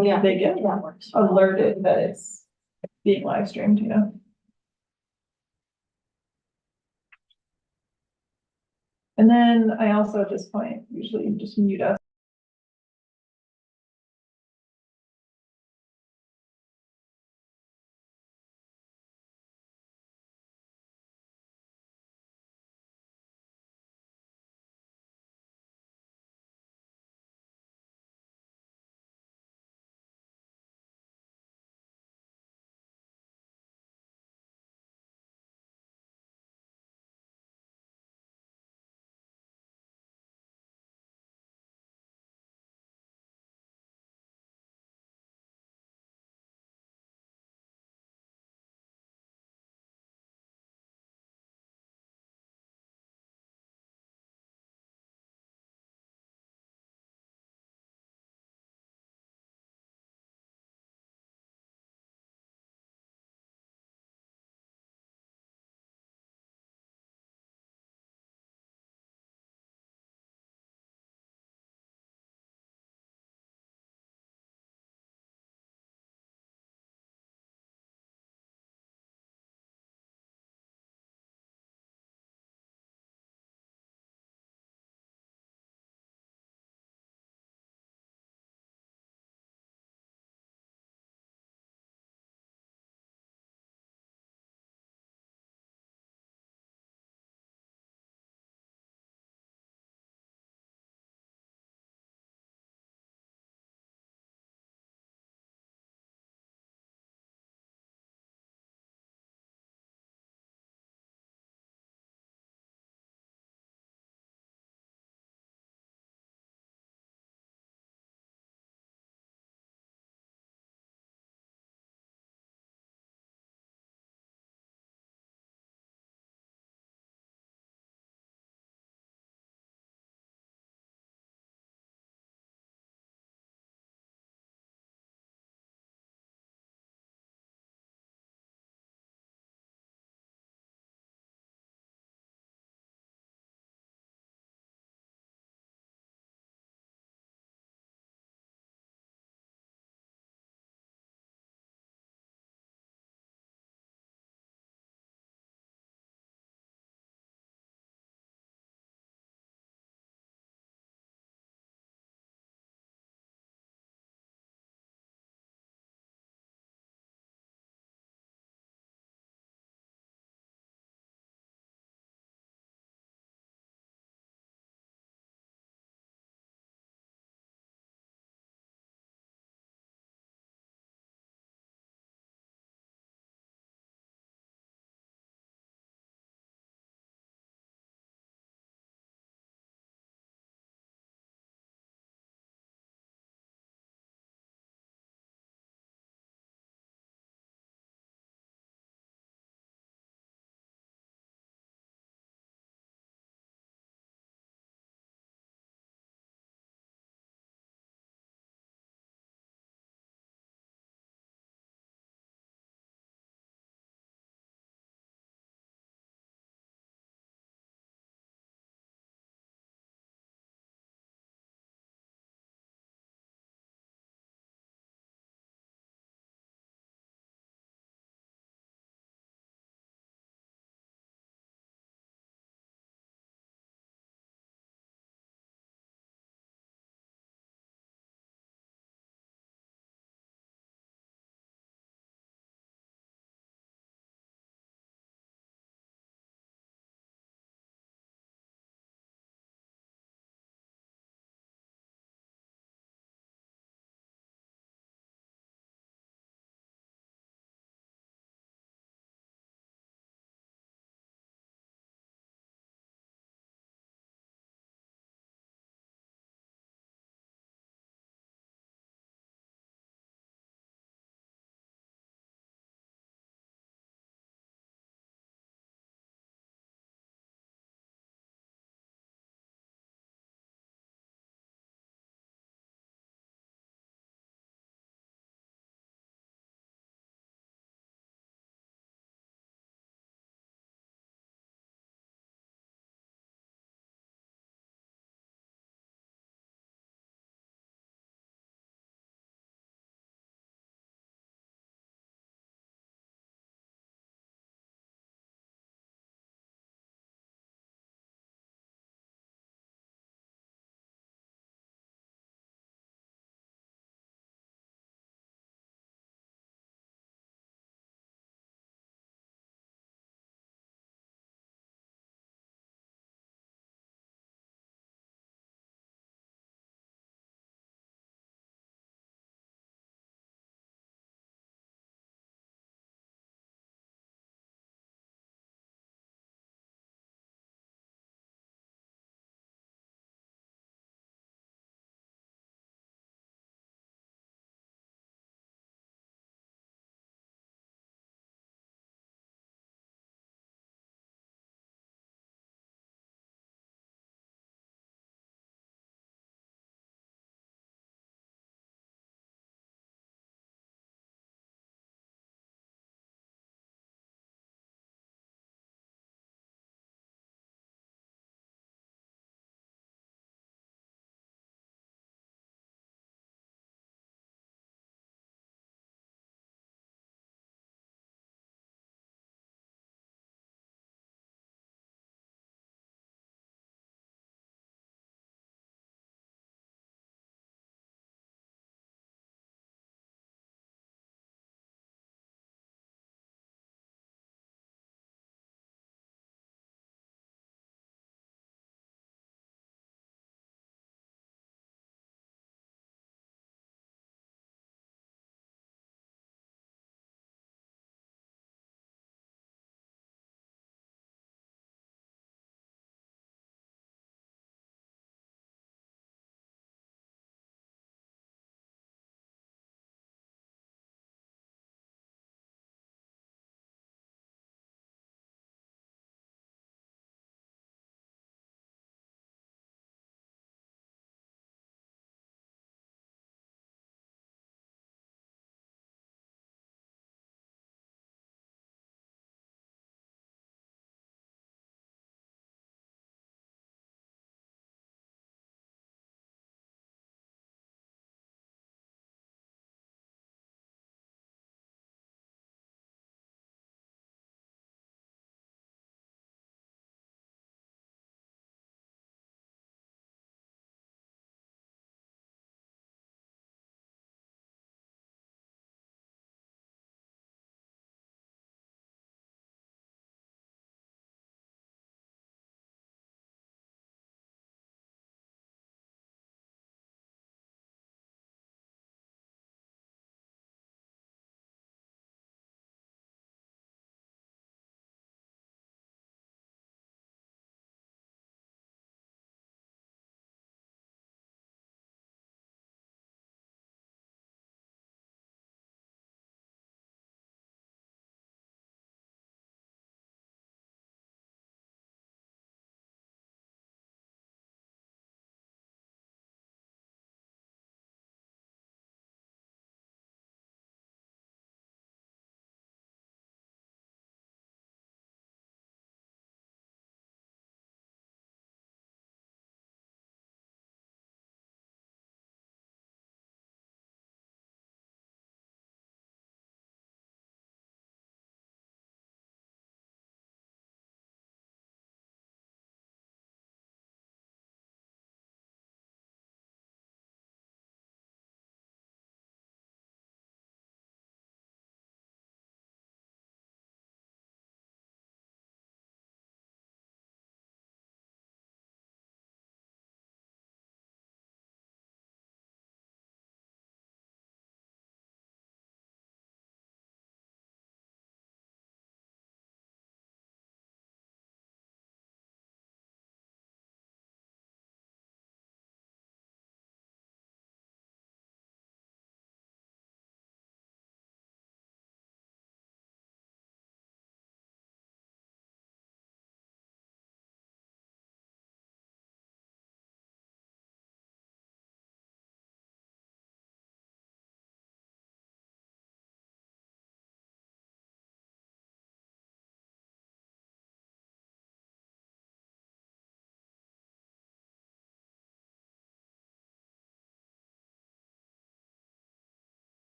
Oh, yeah. they get That works. alerted that it's being live streamed, you know? And then I also at this point usually just mute us.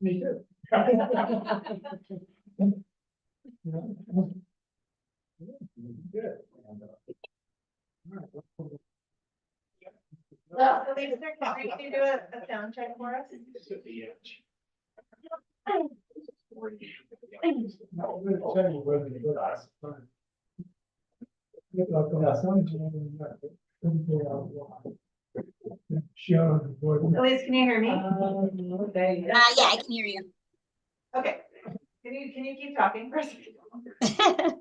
Me too. Good. Well, Lisa, can you do a sound check for us? Elise, can you hear me? Okay. Yeah, I can hear you. Okay. Can you keep talking for a second?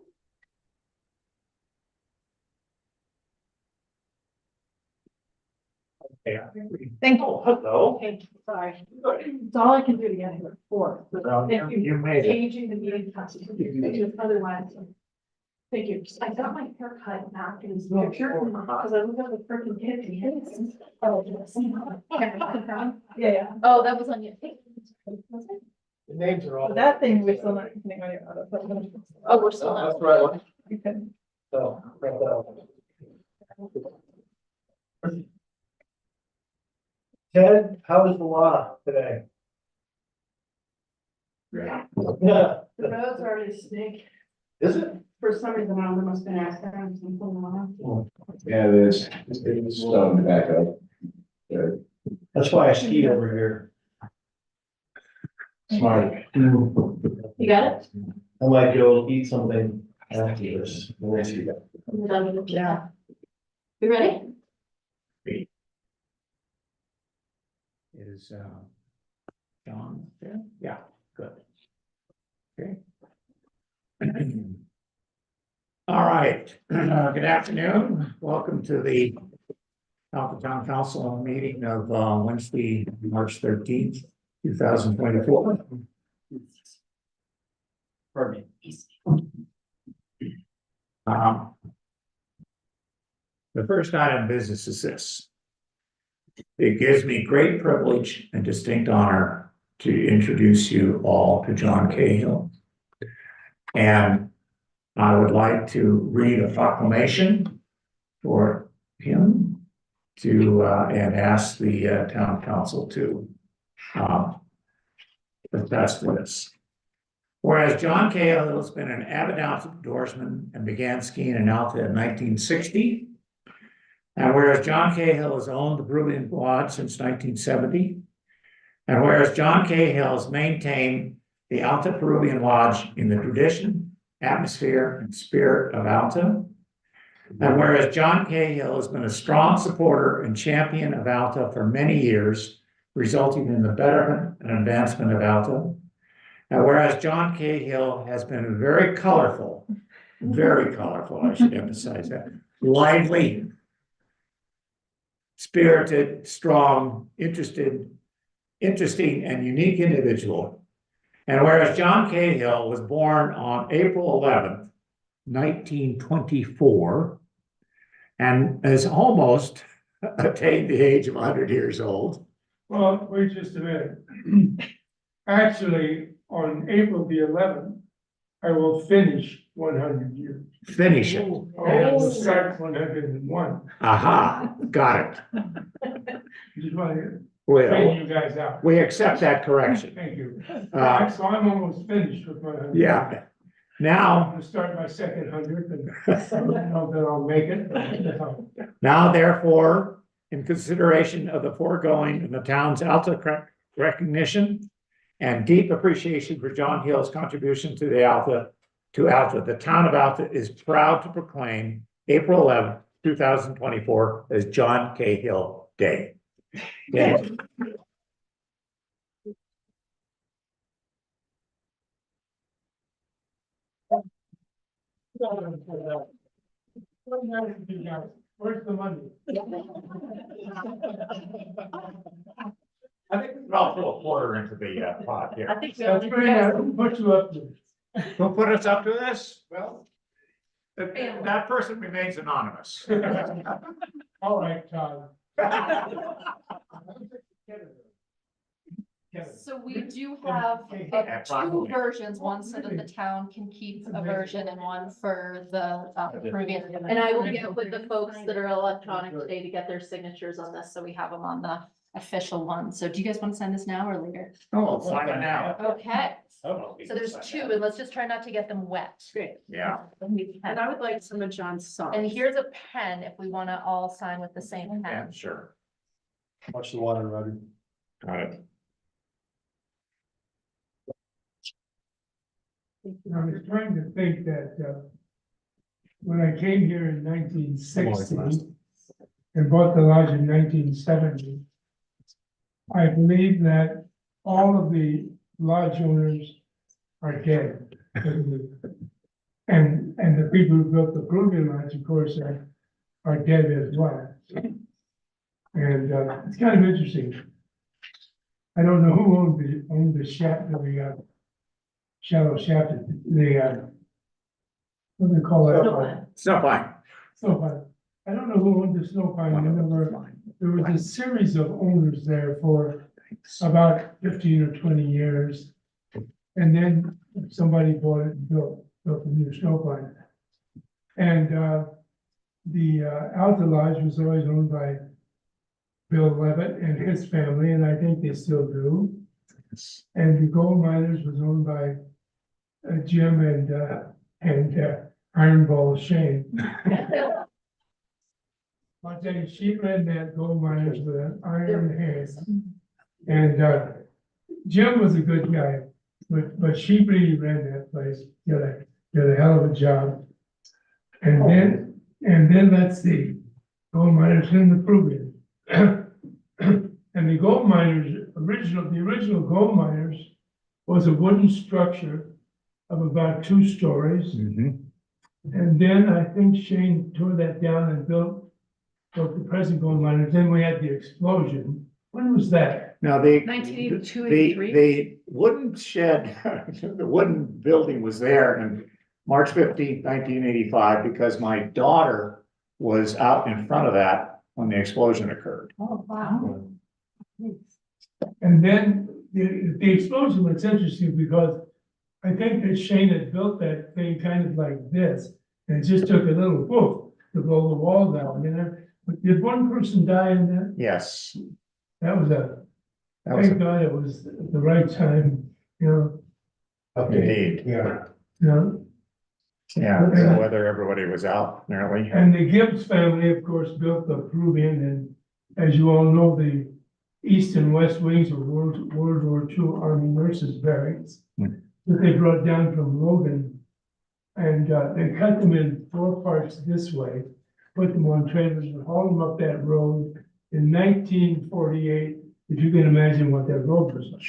Thank you. Oh, hello. Okay, sorry. It's all I can do to get here for. Well, you made it. Changing the meeting constitution, otherwise. Thank you. I got my hair cut after this picture, because I looked at the freaking kid. Oh, yeah. Oh, that was on your. The names are all. But that thing, we're still not continuing on your auto. Oh, we're still That's not. the right one. You can. So, right there. Ted, how is the law today? Yeah. Yeah. The roads are already snake. Is it? For some reason, I must have been accident. Yeah, it is. It's starting to back up. Good. That's why I ski over here. Smart. You got it? I might go eat something after this. We'll see. We're done with it. Yeah. You ready? Is John there? Yeah, good. Okay. All right, good afternoon. Welcome to the Alta Town Council meeting of Wednesday, March 13th, 2024. Pardon The first item of business is this. It gives me great privilege and distinct honor to introduce you all to John Cahill. And I would like to read a proclamation for him to, and ask the town council to attest to this. Whereas John Cahill has been an avid outdoorsman and began skiing in Alta in 1960. And whereas John Cahill has owned the Peruvian Lodge since 1970, and whereas John Cahill has maintained the Alta Peruvian Lodge in the tradition, atmosphere, and spirit of Alta, and whereas John Cahill has been a strong supporter and champion of Alta for many years, resulting in the betterment and advancement of Alta, and whereas John Cahill has been very colorful, I should emphasize that, lively, spirited, strong, interesting, and unique individual. And whereas John Cahill was born on April 11th, 1924, and has almost attained the age of 100 years old. Well, wait just a minute. Actually, on April the 11th, I will finish 100 years. Finish it. I will start 101. Aha, got it. Just want to We, train you guys out. we accept that correction. Thank you. Uh, So I'm almost finished with 100. Yeah. I'm Now, gonna start my second 100 and I don't know that I'll make it. now therefore, in consideration of the foregoing and the town's Alta recognition and deep appreciation for John Hill's contribution to the Alta, the town of Alta is proud to proclaim April 11th, 2024 as John Cahill Day. Yeah. Where's the money? I think I'll throw a quarter into the pot I here. think we That's only great. I will put you up to. Who put us up to this? Well, That person remains anonymous. all right, Todd. So we do have two versions, one so that the town can keep a version and one for the Peruvian. And I will get with the folks that are electronic today to get their signatures on this, so we have them on the official one. So do you guys want to sign this now or later? Oh, sign it now. Okay, so there's two, and let's just try not to get them wet. Great. Yeah. And I would like some of John's songs. And here's a pen if we want to all sign with the same Yeah, pen. sure. Watch the water, Roger. Got it. I was trying to think that, when I came here in 1960 and bought the lodge in 1970, I believe that all of the lodge owners are dead. And the people who built the Peruvian Lodge, of course, are dead as well. And, it's kind of interesting. I don't know who owned the shaft, the, shallow shaft, the, what do they call it? Snow pine. Snow pine. I don't know who owned the snow pine. I remember there was a series of owners there for about 15 or 20 years. And then somebody bought it and built a new snow pine. And, the Alta Lodge was always owned by Bill Levitt and his family, and I think they still do. And the gold miners was owned by Jim and Iron Ball Shane. I'll tell you, she ran that gold miners with an iron hand. And Jim was a good guy, but she really ran that place. Did a hell of a job. And then let's see, gold miners in the Peruvian. And the gold miners, the original gold miners was a wooden structure of about 2 stories. Mhm. And then I think Shane tore that down and built the present gold miners. Then we had the explosion. When was that? Now, 1982, 83. the wooden shed, the wooden building was there on March 15th, 1985, because my daughter was out in front of that when the explosion occurred. Oh, wow. And then the explosion was interesting because I think that Shane had built that thing kind of like this, and it just took a little whoop to blow the wall down, you know? But did one person die in that? Yes. That was That was thank God it was at the right time, you know, indeed. Yeah. you know? Yeah, so whether everybody was out, apparently. And the Gibbs family, of course, built the Peruvian, and as you all know, the east and west wings of World War II Army nurses barracks that they brought down from Logan. And they cut them in 4 parts this way, put them on trailers and hauled them up that road in 1948. If you can imagine what that road was like.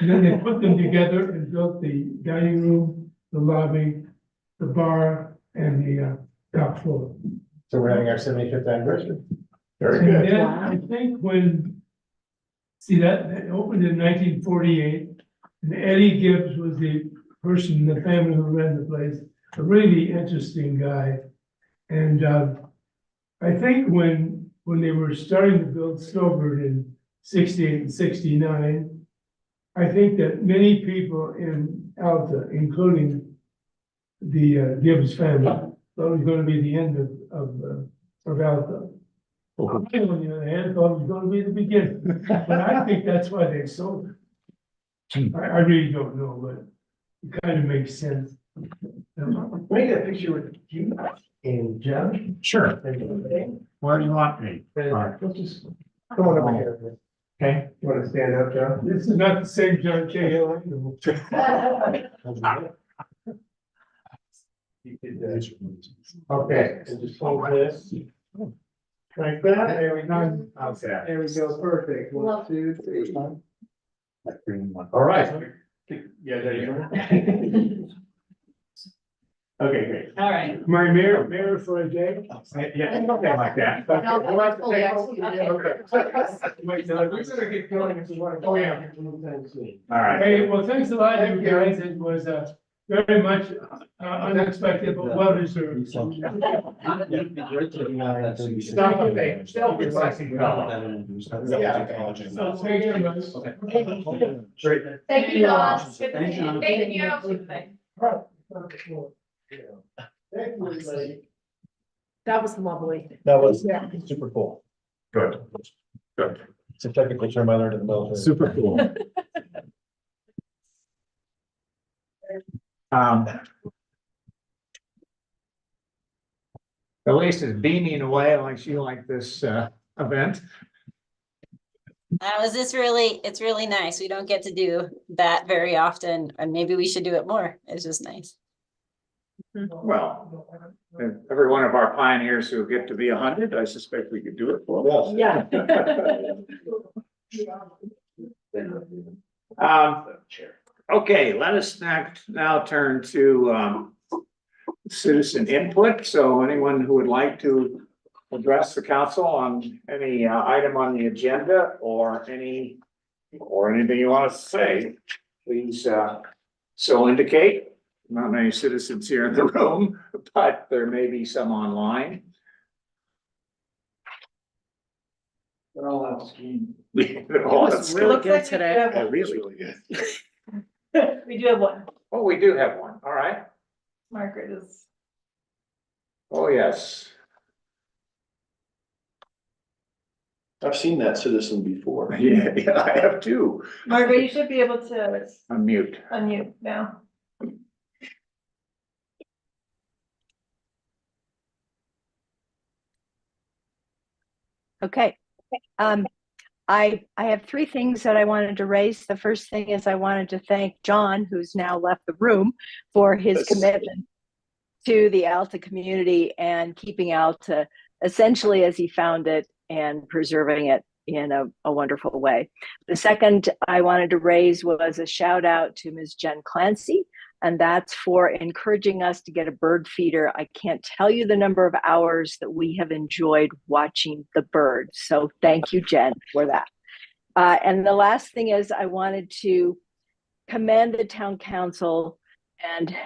And then they put them together and built the dining room, the lobby, the bar, and the top floor. So we're having our 75th anniversary. Very And good. then I think that opened in 1948, and Eddie Gibbs was the person in the family who ran the place, a really interesting guy. And I think when they were starting to build Snowbird in 68 and 69, I think that many people in Alta, including the Gibbs family, thought it was going to be the end of Alta. I, on the other hand, thought it was going to be the beginning, but I think that's why they sold it. I really don't know, but it kind of makes sense. Can we get a picture with you and John? Sure. And Where do you want me? let's just come on over here. Okay. You want to stand up, John? This is not the same John Cahill. You could, okay, and just hold this. Like that, there we go. Okay. There we go, perfect. 1, Love. 2, 3. All right. Yeah, there you go. Okay, great. All right. My mayor for a day. Yeah, something like that. No, that's fully executed. Wait, no, we're gonna get going if you want to. Oh, yeah. All right. Hey, well, thanks a lot, you guys. It was very much unexpected, but well deserved. Stop it. Self-reflecting fellow. So, thank you, guys. Thank you, John. Thank you. Thank you. Thank you, everybody. That was lovely. That was super cool. Good. Good. It's a technical term I learned in the military. Super cool. Elise is beaming away like she liked this event. It's really nice. We don't get to do that very often, and maybe we should do it more. It's just nice. Well, and every one of our pioneers who get to be 100, I suspect we could do it for. Yeah. Okay, let us now turn to citizen input. So anyone who would like to address the council on any item on the agenda or anything you want to say, please so indicate. Not many citizens here in the room, but there may be some online. They're all out skiing. They're all It was really Looks good like we today. do have Yeah, one. really good. We do have one. Oh, we do have one. All right. Margaret is. Oh, yes. I've seen that citizen before. Yeah, I have too. Margaret, you should be able to Unmute. unmute now. Okay. I have three things that I wanted to raise. The first thing is I wanted to thank John, who's now left the room, for his Yes. commitment to the Alta community and keeping Alta essentially as he found it and preserving it in a wonderful way. The second I wanted to raise was a shout out to Ms. Jen Clancy, and that's for encouraging us to get a bird feeder. I can't tell you the number of hours that we have enjoyed watching the birds. So thank you, Jen, for that. And the last thing is I wanted to commend the town council, and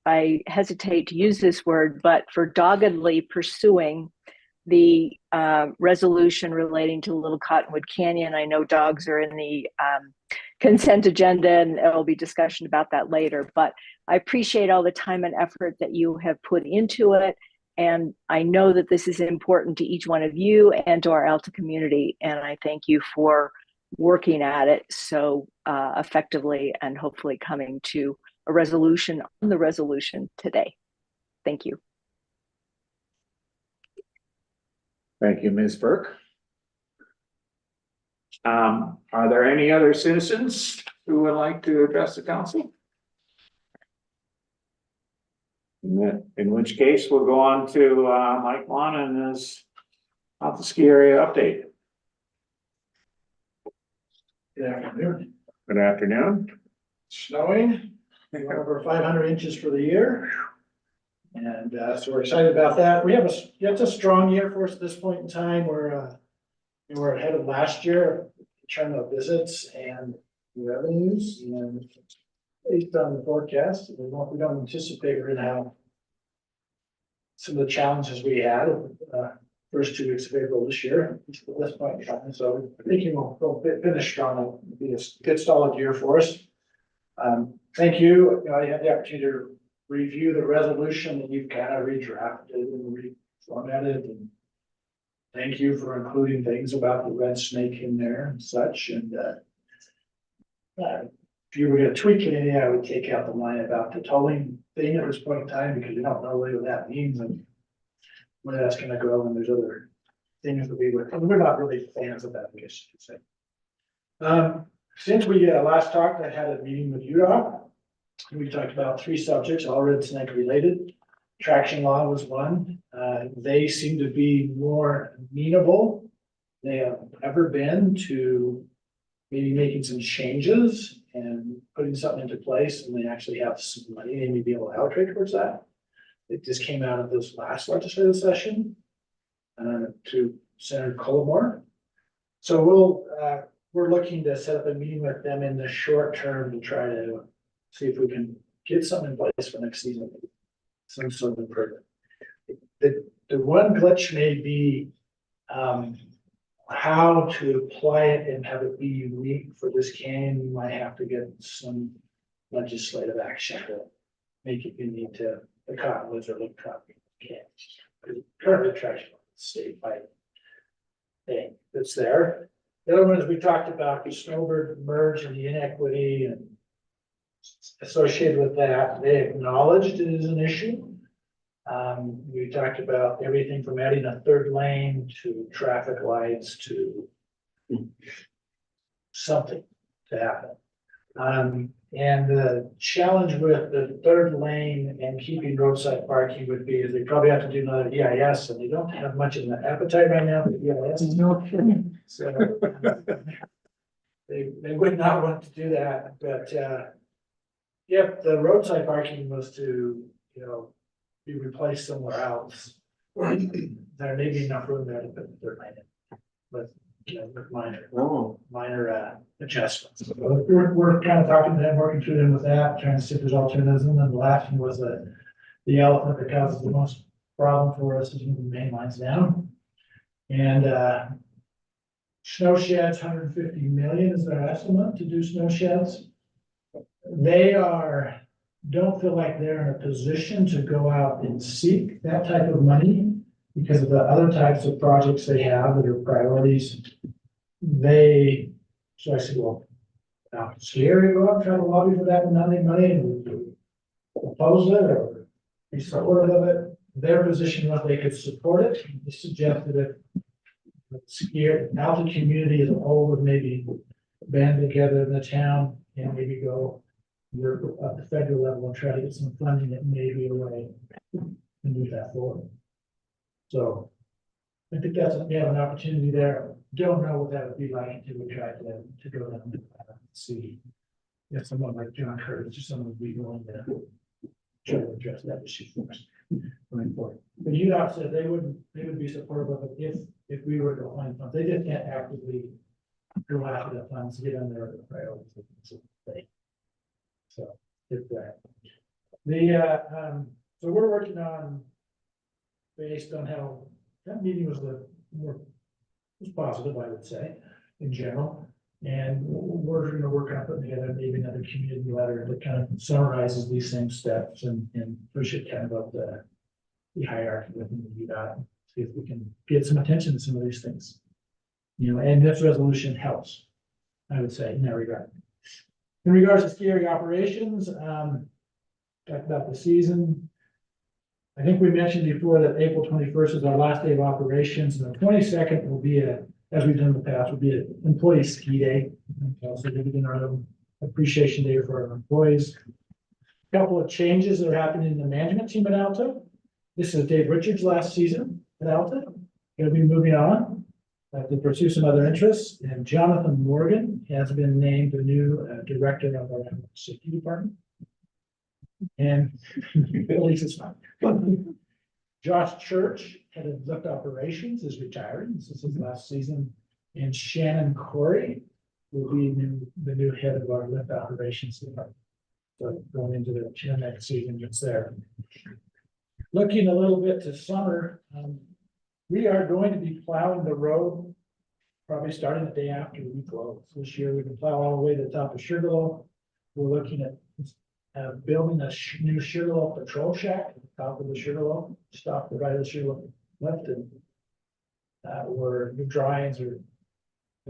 I hesitate to use this word, but for doggedly pursuing the resolution relating to Little Cottonwood Canyon. I know dogs are in the consent agenda and there will be discussion about that later, but I appreciate all the time and effort that you have put into it. And I know that this is important to each one of you and to our Alta community. And I thank you for working at it so effectively and hopefully coming to a resolution on the resolution today. Thank you. Thank you, Ms. Burke. Are there any other citizens who would like to address the council? In which case, we'll go on to Mike Lon and his Alta ski area update. Good afternoon. Good afternoon. Snowing, over 500 inches for the year. And so we're excited about that. It's a strong year for us at this point in time. We're ahead of last year in terms of visits and revenues, and based on the forecast, we don't anticipate we're gonna have some of the challenges we had first 2 weeks of April this year at this point in time. So I think we'll finish strong. It'll be a good solid year for us. Thank you. I had the opportunity to review the resolution that you've kind of redrafted and reformatted, and thank you for including things about the red snake in there and such. And if you were gonna tweak anything, I would take out the line about the tolling thing at this point in time, because you don't know really what that means and where that's gonna go, and there's other things that we're not really fans of that, I guess you could say. Since we last talked, I had a meeting with UDOT. We talked about 3 subjects, all red snake related. Traction law was one. They seem to be more amenable. They have ever been to maybe making some changes and putting something into place, and they actually have some money and maybe able to allocate towards that. It just came out of this last legislative session to Senator Colmore. So we're looking to set up a meeting with them in the short term to try to see if we can get something in place for next season. Some sort of improvement. The one glitch may be how to apply it and have it be unique for this canyon. We might have to get some legislative action to make it unique to the Cottonwoods or Little Cottonwood canyons. Currently traction statewide thing that's there. The other ones we talked about, the snowbird merge and the inequity and associated with that, they acknowledged it is an issue. We talked about everything from adding a third lane to traffic lights to something to happen. And the challenge with the third lane and keeping roadside parking would be is they probably have to do another EIS, and they don't have much of an appetite right now for EIS. No. So they would not want to do that, but if the roadside parking was to, be replaced somewhere else, there may be enough room there to put the third lane in. But, with minor adjustments. So we're kind of talking to them, working through them with that, trying to see if there's alternatives. And then the last one was the elephant that causes the most problem for us is moving main lines down. And snow sheds, 150 million is their estimate to do snow sheds. They don't feel like they're in a position to go out and seek that type of money because of the other types of projects they have that are priorities. So I said, well, now scary to go out and try to lobby for that money and oppose it or be supportive of it. Their position was they could support it. They suggested that the Alta community as a whole would maybe band together in the town and maybe go work at the federal level and try to get some funding that may be a way to move that forward. So I think we have an opportunity there. Don't know what that would be like until we try to go down and see if someone like John Curtis or someone would be willing to try to address that issue for us going forward. But UDOT said they would be supportive of it if we were to find funds. They just can't actively go after the funds to get on their priorities. So if that. So we're working on, based on how that meeting was positive, I would say, in general. And we're going to work on putting together maybe another community letter that kind of summarizes these same steps and push it kind of up the hierarchy within the UDOT. See if we can get some attention to some of these things. And this resolution helps, I would say, in that regard. In regards to ski area operations, talked about the season. I think we mentioned before that April 21st is our last day of operations, and the 22nd will be as we've done in the past, will be an employee ski day. So we're giving our own appreciation day for our employees. A couple of changes that are happening in the management team at Alta. This is Dave Richards' last season at Alta. He'll be moving on to pursue some other interests, and Jonathan Morgan has been named the new director of our safety department. And at least it's not. Josh Church, head of lift operations, is retiring. This is his last season. And Shannon Corey will be the new head of our lift operations department. So going into the next season, it's there. Looking a little bit to summer, we are going to be plowing the road, probably starting the day after we close. This year, we can plow all the way to the top of Sugarloaf. We're looking at building a new Sugarloaf patrol shack at the top of the Sugarloaf, stop the right of the Sugarloaf left, and where new drawings have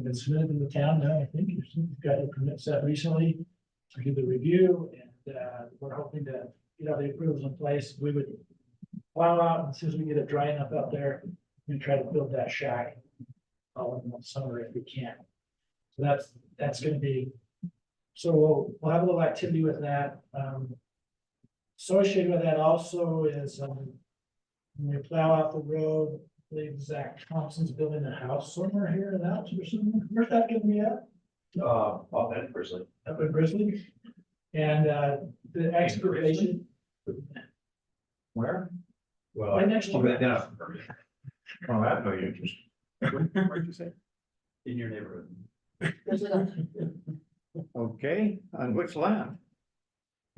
been submitted to the town now. I think you've got your permit set recently to do the review, and we're hoping to get all the approvals in place. We would plow out, and as soon as we get it dry enough out there, we try to build that shack all in the summer if we can. So that's going to be. So we'll have a little activity with that. Associated with that also is when we plow out the road, I believe Zach Thompson's building a house somewhere here in Alta or something. Where's that going to be at? Up in Grizzly. Up in Grizzly. And the excavation. Where? Well, Right next to it. yeah. Oh, I have no interest. Where'd you say? In your neighborhood. Okay, on which land?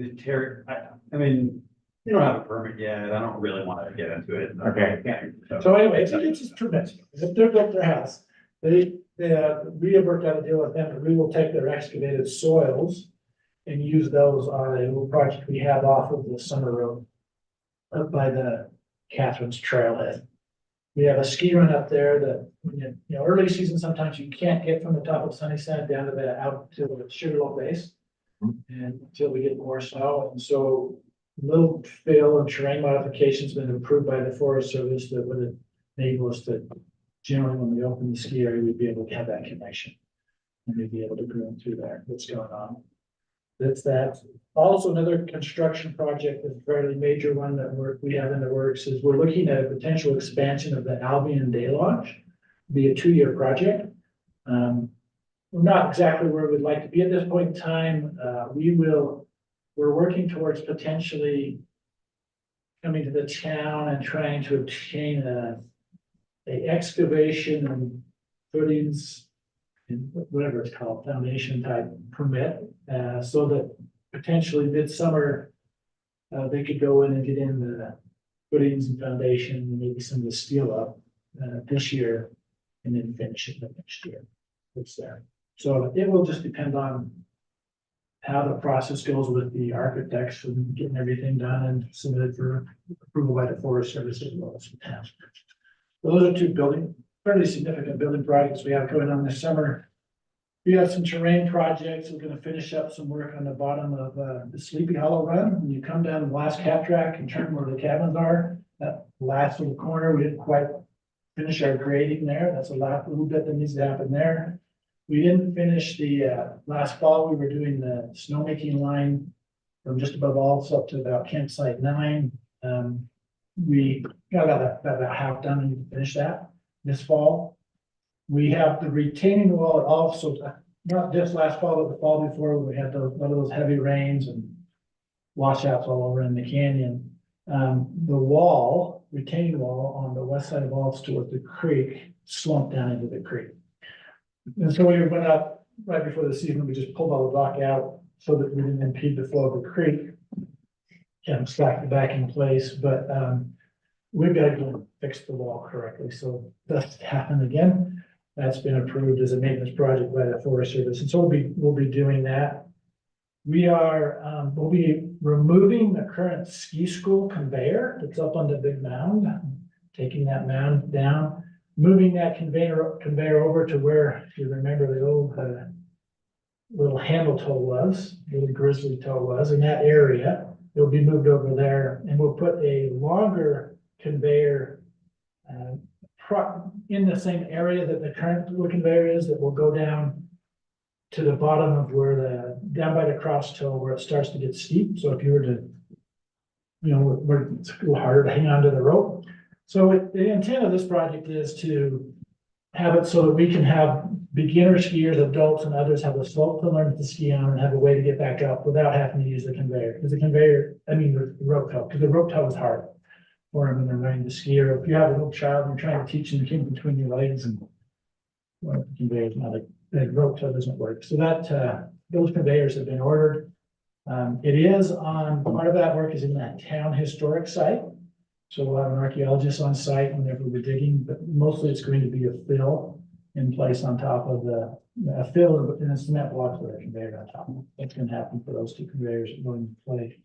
I mean, you don't have a permit yet. I don't really want to get into it. Okay. So anyway, it's just permit. If they're built their house, we have worked out a deal with them, and we will take their excavated soils and use those on a little project we have off of the summer road up by the Catherine's Trailhead. We have a ski run up there that, when you know, early season, sometimes you can't get from the top of Sunnyside down to the, out to the Sugarloaf base. And until we get more snow, and so little fill and terrain modifications been approved by the Forest Service that would enable us to, generally, when we open the ski area, we'd be able to have that connection. And we'd be able to groom through there, what's going on. That's that. Also, another construction project, a fairly major one that we have in the works, is we're looking at a potential expansion of the Albion Day Lodge. Be a 2-year project. We're not exactly where we'd like to be at this point in time. We're working towards potentially coming to the town and trying to obtain a excavation and footings and whatever it's called, foundation type permit, so that potentially midsummer, they could go in and get in the footings and foundation and maybe some of the steel up, this year and then finish it next year. It's there. So it will just depend on how the process goes with the architects and getting everything done and submitted for approval by the Forest Service as well as the town. Those are 2 fairly significant building projects we have going on this summer. We have some terrain projects. We're gonna finish up some work on the bottom of the Sleepy Hollow Run. When you come down the last cat track and turn where the cabins are, that last little corner, we didn't quite finish our grading there. That's a little bit that needs to happen there. We didn't finish the, last fall, we were doing the snowmaking line from just above Alta up to about campsite 9. We got about half done and finished that this fall. We have the retaining wall at also, not just last fall, but the fall before, we had one of those heavy rains and washouts all over in the canyon. The wall, retaining wall on the west side of Alta towards the creek slumped down into the creek. And so we went up right before the season, we just pulled all the rock out so that we didn't impede the flow of the creek. Kind of stacked it back in place, but we've got to go and fix the wall correctly, so that's happened again. That's been approved as a maintenance project by the Forest Service, and so we'll be doing that. We'll be removing the current ski school conveyor that's up on the big mound, taking that mound down. Moving that conveyor over to where, if you remember, the old little handle toe was, little grizzly toe was, in that area. It'll be moved over there, and we'll put a longer conveyor in the same area that the current little conveyor is, that will go down to the bottom of where down by the cross toe where it starts to get steep. So if you were to, where it's a little harder to hang on to the rope. So the intent of this project is to have it so that we can have beginner skiers, adults and others have a slope to learn to ski on and have a way to get back up without having to use the conveyor. Because the rope toe, because the rope toe is hard for them when they're learning to ski. Or if you have a little child and you're trying to teach them to keep between your legs and the conveyor is not the rope toe doesn't work. So that those conveyors have been ordered. It is on, part of that work is in that town historic site. So we'll have an archaeologist on site whenever we're digging, but mostly it's going to be a fill in place on top of a fill and a cement block with a conveyor on top. That's going to happen for those 2 conveyors that go into play.